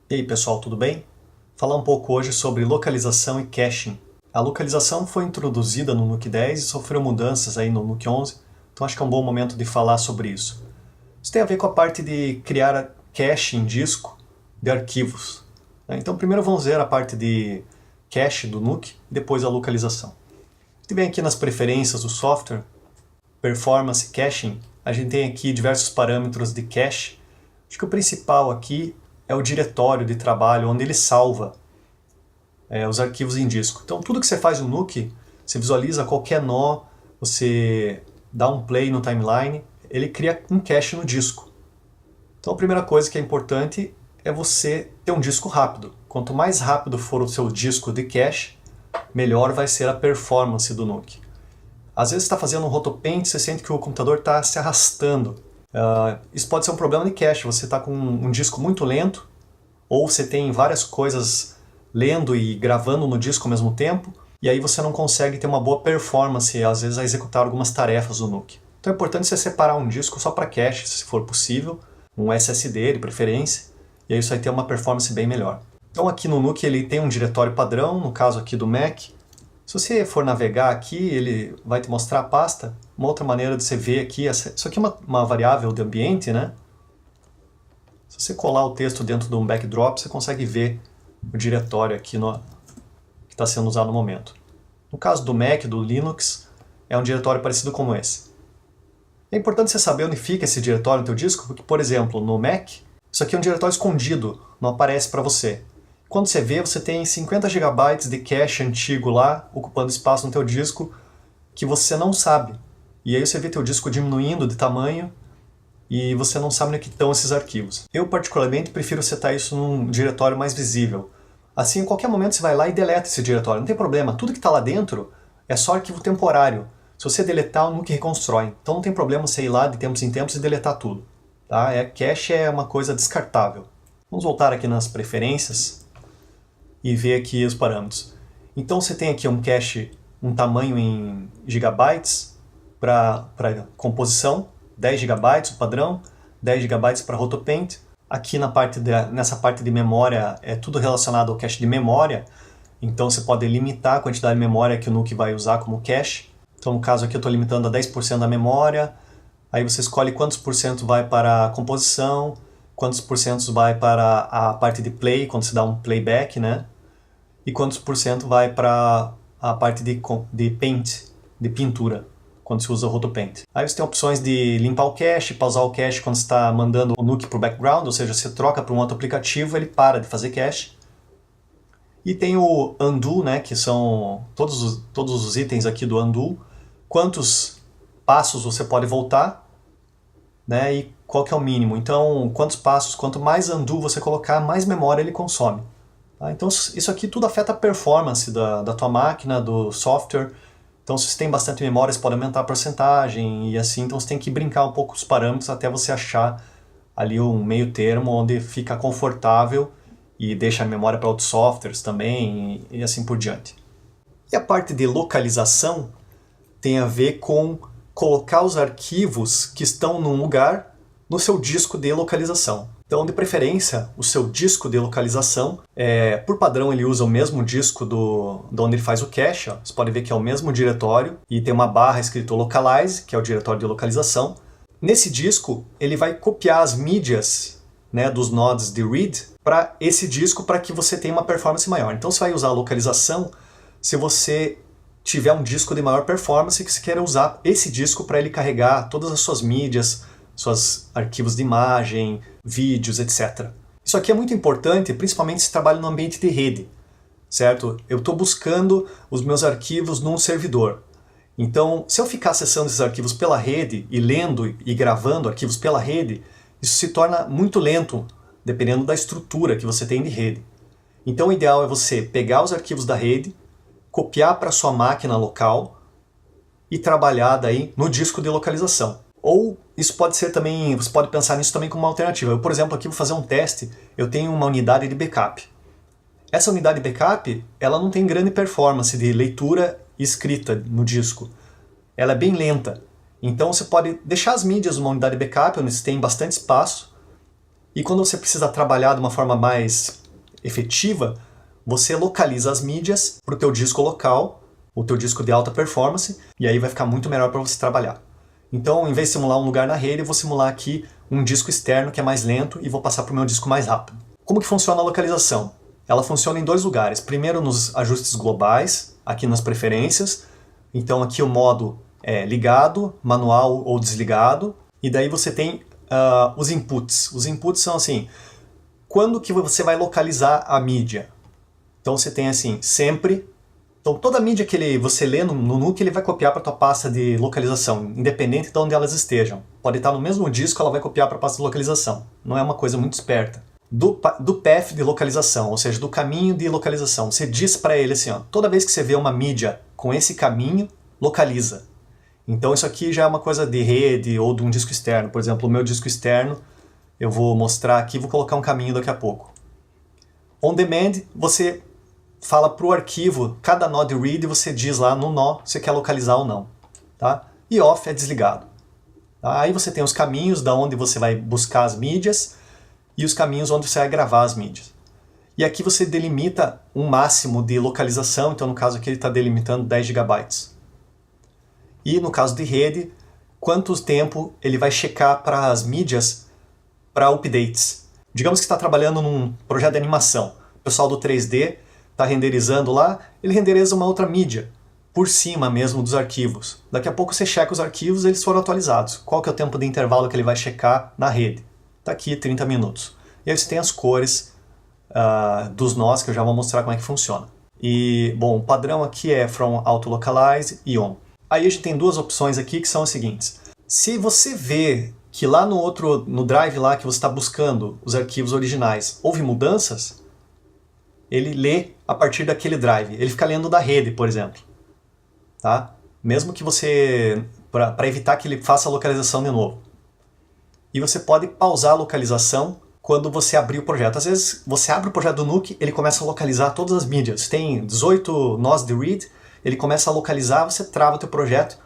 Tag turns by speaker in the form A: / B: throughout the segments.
A: E aí pessoal, tudo bem? Falar um pouco hoje sobre localização e caching. A localização foi introduzida no Nuke 10 e sofreu mudanças aí no Nuke 11, então acho que é um bom momento de falar sobre isso. Isso tem a ver com a parte de criar cache em disco de arquivos. Então primeiro vamos ver a parte de cache do Nuke e depois a localização. A gente vem aqui nas preferências do software, performance caching, a gente tem aqui diversos parâmetros de cache. Acho que o principal aqui é o diretório de trabalho, onde ele salva os arquivos em disco. Então tudo que você faz no Nuke, você visualiza qualquer nó, você dá um play no timeline, ele cria um cache no disco. Então a primeira coisa que é importante é você ter um disco rápido. Quanto mais rápido for o seu disco de cache, melhor vai ser a performance do Nuke. Às vezes você está fazendo um rotopaint, você sente que o computador está se arrastando. Isso pode ser um problema de cache, você está com um disco muito lento, ou você tem várias coisas lendo e gravando no disco ao mesmo tempo, e aí você não consegue ter uma boa performance, às vezes, a executar algumas tarefas do Nuke. Então é importante você separar um disco só para cache, se for possível, um SSD de preferência, e aí isso vai ter uma performance bem melhor. Então aqui no Nuke ele tem um diretório padrão, no caso aqui do Mac. Se você for navegar aqui, ele vai te mostrar a pasta. Uma outra maneira de você ver aqui, isso aqui é uma variável de ambiente, né? Se você colar o texto dentro de um backdrop, você consegue ver o diretório aqui que está sendo usado no momento. No caso do Mac, do Linux, é um diretório parecido como esse. É importante você saber onde fica esse diretório no teu disco, porque, por exemplo, no Mac, isso aqui é um diretório escondido, não aparece para você. Quando você vê, você tem 50 GB de cache antigo lá, ocupando espaço no teu disco, que você não sabe. E aí você vê teu disco diminuindo de tamanho, e você não sabe onde que estão esses arquivos. Eu, particularmente, prefiro setar isso num diretório mais visível. Assim, em qualquer momento você vai lá e deleta esse diretório. Não tem problema, tudo que está lá dentro é só arquivo temporário. Se você deletar, o Nuke reconstrói. Então não tem problema você ir lá de tempos em tempos e deletar tudo. Tá? Cache é uma coisa descartável. Vamos voltar aqui nas preferências e ver aqui os parâmetros. Então você tem aqui um cache, um tamanho em gigabytes para composição, 10 GB o padrão, 10 GB para rotopaint. Aqui nessa parte de memória é tudo relacionado ao cache de memória, então você pode limitar a quantidade de memória que o Nuke vai usar como cache. Então no caso aqui eu estou limitando a 10% da memória, aí você escolhe quantos por cento vai para a composição, quantos por cento vai para a parte de play, quando você dá um playback, né? E quantos por cento vai para a parte de paint, de pintura, quando se usa o rotopaint. Aí você tem opções de limpar o cache, pausar o cache quando você está mandando o Nuke para o background, ou seja, você troca para um outro aplicativo, ele para de fazer cache. E tem o undo, né, que são todos os itens aqui do undo, quantos passos você pode voltar, né, e qual que é o mínimo. Então, quantos passos, quanto mais undo você colocar, mais memória ele consome. Tá? Então, isso aqui tudo afeta a performance da tua máquina, do software. Então, se você tem bastante memória, você pode aumentar a porcentagem e assim. Então, você tem que brincar um pouco com os parâmetros até você achar ali um meio termo onde fica confortável e deixa a memória para outros softwares também e assim por diante. E a parte de localização tem a ver com colocar os arquivos que estão num lugar no seu disco de localização. Então, de preferência, o seu disco de localização, por padrão ele usa o mesmo disco de onde ele faz o cache. Ó. Você pode ver que é o mesmo diretório e tem uma barra escrito localize, que é o diretório de localização. Nesse disco, ele vai copiar as mídias, né, dos nodes de read para esse disco para que você tenha uma performance maior. Então você vai usar a localização se você tiver um disco de maior performance que você queira usar esse disco para ele carregar todas as suas mídias, seus arquivos de imagem, vídeos, etc. Isso aqui é muito importante, principalmente se trabalha no ambiente de rede, certo? Eu estou buscando os meus arquivos num servidor. Então, se eu ficar acessando esses arquivos pela rede e lendo e gravando arquivos pela rede, isso se torna muito lento, dependendo da estrutura que você tem de rede. Então, o ideal é você pegar os arquivos da rede, copiar para sua máquina local e trabalhar daí no disco de localização. Ou isso pode ser também, você pode pensar nisso também como uma alternativa. Eu, por exemplo, aqui vou fazer um teste, eu tenho uma unidade de backup. Essa unidade de backup, ela não tem grande performance de leitura e escrita no disco. Ela é bem lenta. Então você pode deixar as mídias numa unidade de backup, onde você tem bastante espaço, E quando você precisa trabalhar de uma forma mais efetiva, você localiza as mídias para o teu disco local, o teu disco de alta performance, e aí vai ficar muito melhor para você trabalhar. Então, em vez de simular um lugar na rede, eu vou simular aqui um disco externo que é mais lento e vou passar para o meu disco mais rápido. Como que funciona a localização? Ela funciona em dois lugares. Primeiro nos ajustes globais, aqui nas preferências. Então aqui o modo é ligado, manual ou desligado. E daí você tem os inputs. Os inputs são assim, quando que você vai localizar a mídia? Então você tem assim, sempre. Então toda a mídia que você lê no NUC, ele vai copiar para a tua pasta de localização, independente de onde elas estejam. Pode estar no mesmo disco, ela vai copiar para a pasta de localização. Não é uma coisa muito esperta. Do path de localização, ou seja, do caminho de localização. Você diz para ele assim, ó, toda vez que você vê uma mídia com esse caminho, localiza. Então isso aqui já é uma coisa de rede ou de um disco externo. Por exemplo, o meu disco externo, eu vou mostrar aqui, vou colocar um caminho daqui a pouco. On demand, você fala para o arquivo, cada nó de read, você diz lá no nó se você quer localizar ou não. Tá? E off é desligado. Tá? Aí você tem os caminhos da onde você vai buscar as mídias e os caminhos onde você vai gravar as mídias. E aqui você delimita um máximo de localização, então no caso aqui ele está delimitando 10 GB. E no caso de rede, quanto tempo ele vai checar para as mídias para updates. Digamos que está trabalhando num projeto de animação. O pessoal do 3D está renderizando lá, ele renderiza uma outra mídia, por cima mesmo dos arquivos. Daqui a pouco você checa os arquivos e eles foram atualizados. Qual que é o tempo de intervalo que ele vai checar na rede? Está aqui 30 minutos. E aí você tem as cores dos nós, que eu já vou mostrar como é que funciona. E, bom, o padrão aqui é From Auto Localize e On. Aí a gente tem duas opções aqui que são as seguintes. Se você vê que lá no drive lá que você está buscando os arquivos originais, houve mudanças, ele lê a partir daquele drive. Ele fica lendo da rede, por exemplo. Tá? Mesmo que você... para evitar que ele faça a localização de novo. E você pode pausar a localização quando você abrir o projeto. Às vezes você abre o projeto do NUC, ele começa a localizar todas as mídias. Tem 18 nós de read, ele começa a localizar, você trava o teu projeto,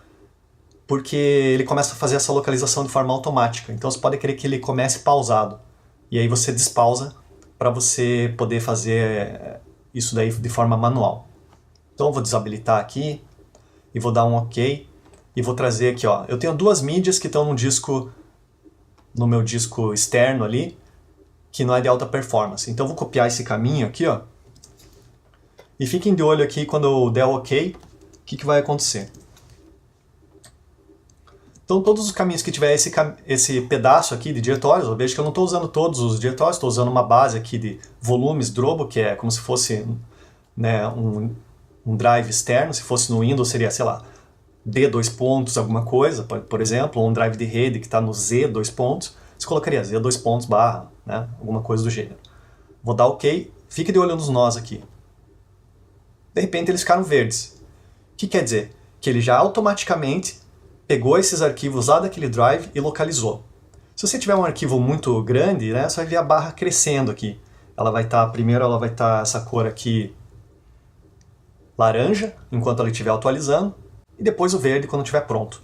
A: porque ele começa a fazer essa localização de forma automática. Então você pode querer que ele comece pausado. E aí você despausa para você poder fazer isso daí de forma manual. Então eu vou desabilitar aqui e vou dar um OK e vou trazer aqui, ó. Eu tenho duas mídias que estão no meu disco externo ali, que não é de alta performance. Então eu vou copiar esse caminho aqui, ó. E fiquem de olho aqui quando eu der OK, o que vai acontecer. Então todos os caminhos que tiver esse pedaço aqui de diretórios, eu vejo que eu não estou usando todos os diretórios, estou usando uma base aqui de volumes Drobo, que é como se fosse, né, um drive externo. Se fosse no Windows seria, sei lá, D dois pontos alguma coisa, por exemplo, ou um drive de rede que está no Z dois pontos, você colocaria Z dois pontos barra, né, alguma coisa do gênero. Vou dar OK, fique de olho nos nós aqui. De repente eles ficaram verdes. O que quer dizer? Que ele já automaticamente pegou esses arquivos lá daquele drive e localizou. Se você tiver um arquivo muito grande, né, você vai ver a barra crescendo aqui. Ela vai estar, primeiro ela vai estar essa cor aqui laranja, enquanto ela estiver atualizando, e depois o verde quando estiver pronto.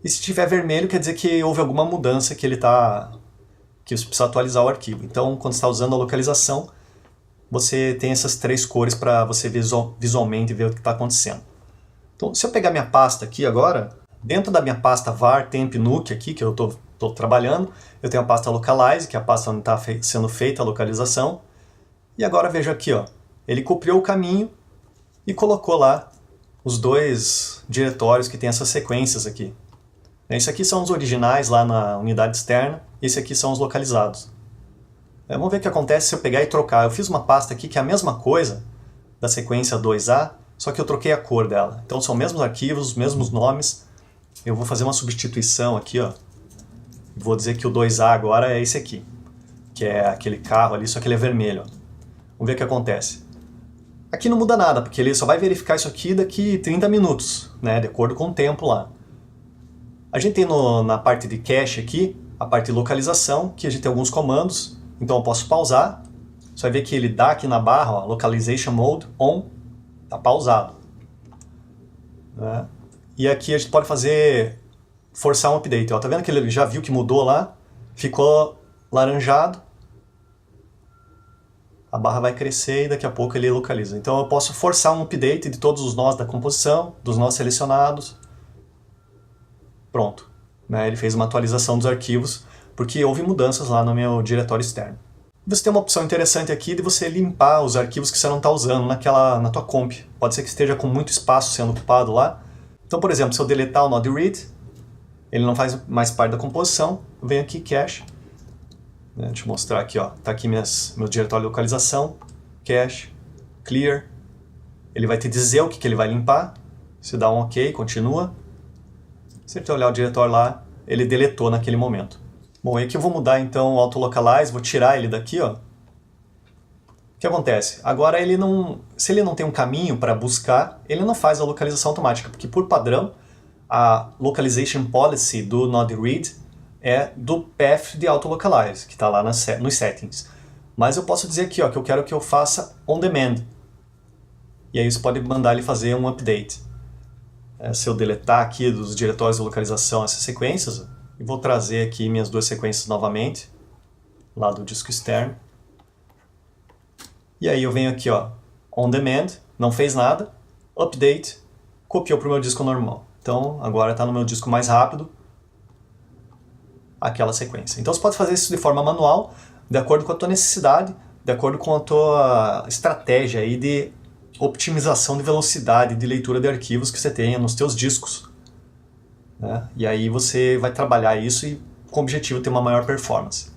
A: E se tiver vermelho, quer dizer que houve alguma mudança que que você precisa atualizar o arquivo. Então, quando você está usando a localização, você tem essas três cores para você visualmente ver o que está acontecendo. Então, se eu pegar minha pasta aqui agora, dentro da minha pasta var temp nuc aqui, que eu estou trabalhando, eu tenho a pasta localize, que é a pasta onde está sendo feita a localização. E agora veja aqui, ó, ele copiou o caminho e colocou lá os dois diretórios que tem essas sequências aqui. Esse aqui são os originais lá na unidade externa, esse aqui são os localizados. Vamos ver o que acontece se eu pegar e trocar. Eu fiz uma pasta aqui que é a mesma coisa da sequência 2A, só que eu troquei a cor dela. Então são os mesmos arquivos, os mesmos nomes. Eu vou fazer uma substituição aqui, ó. Vou dizer que o 2A agora é esse aqui, que é aquele carro ali, só que ele é vermelho. Vamos ver o que acontece. Aqui não muda nada, porque ele só vai verificar isso aqui daqui 30 minutos, né, de acordo com o tempo lá. A gente tem na parte de cache aqui, a parte de localização, que a gente tem alguns comandos. Então eu posso pausar, você vai ver que ele dá aqui na barra, ó, Localization Mode On, está pausado. Né? E aqui a gente pode forçar um update. Ó, tá vendo que ele já viu que mudou lá? Ficou laranjado, a barra vai crescer e daqui a pouco ele localiza. Então eu posso forçar um update de todos os nós da composição, dos nós selecionados. Pronto. Né? Ele fez uma atualização dos arquivos, porque houve mudanças lá no meu diretório externo. Você tem uma opção interessante aqui de você limpar os arquivos que você não está usando na tua comp. Pode ser que esteja com muito espaço sendo ocupado lá. Então, por exemplo, se eu deletar o node read, ele não faz mais parte da composição, eu venho aqui, cache. Deixa eu mostrar aqui, ó. Tá aqui meu diretório de localização, cache, clear. Ele vai te dizer o que ele vai limpar. Você dá um OK, continua. Se você olhar o diretório lá, ele deletou naquele momento. Bom, e aqui eu vou mudar então o autolocalize, vou tirar ele daqui, ó. O que acontece? Agora se ele não tem um caminho para buscar, ele não faz a localização automática, porque por padrão a localization policy do node read é do path de autolocalize, que está lá nos settings. Mas eu posso dizer aqui, ó, que eu quero que eu faça on demand. E aí você pode mandar ele fazer um update. Se eu deletar aqui dos diretórios de localização essas sequências, e vou trazer aqui minhas duas sequências novamente, lá do disco externo. E aí eu venho aqui, ó, on demand, não fez nada, update, copiou para o meu disco normal. Então agora está no meu disco mais rápido, aquela sequência. Então você pode fazer isso de forma manual, de acordo com a tua necessidade, de acordo com a tua estratégia aí de optimização de velocidade de leitura de arquivos que você tenha nos teus discos. Né? E aí você vai trabalhar isso e com o objetivo de ter uma maior performance.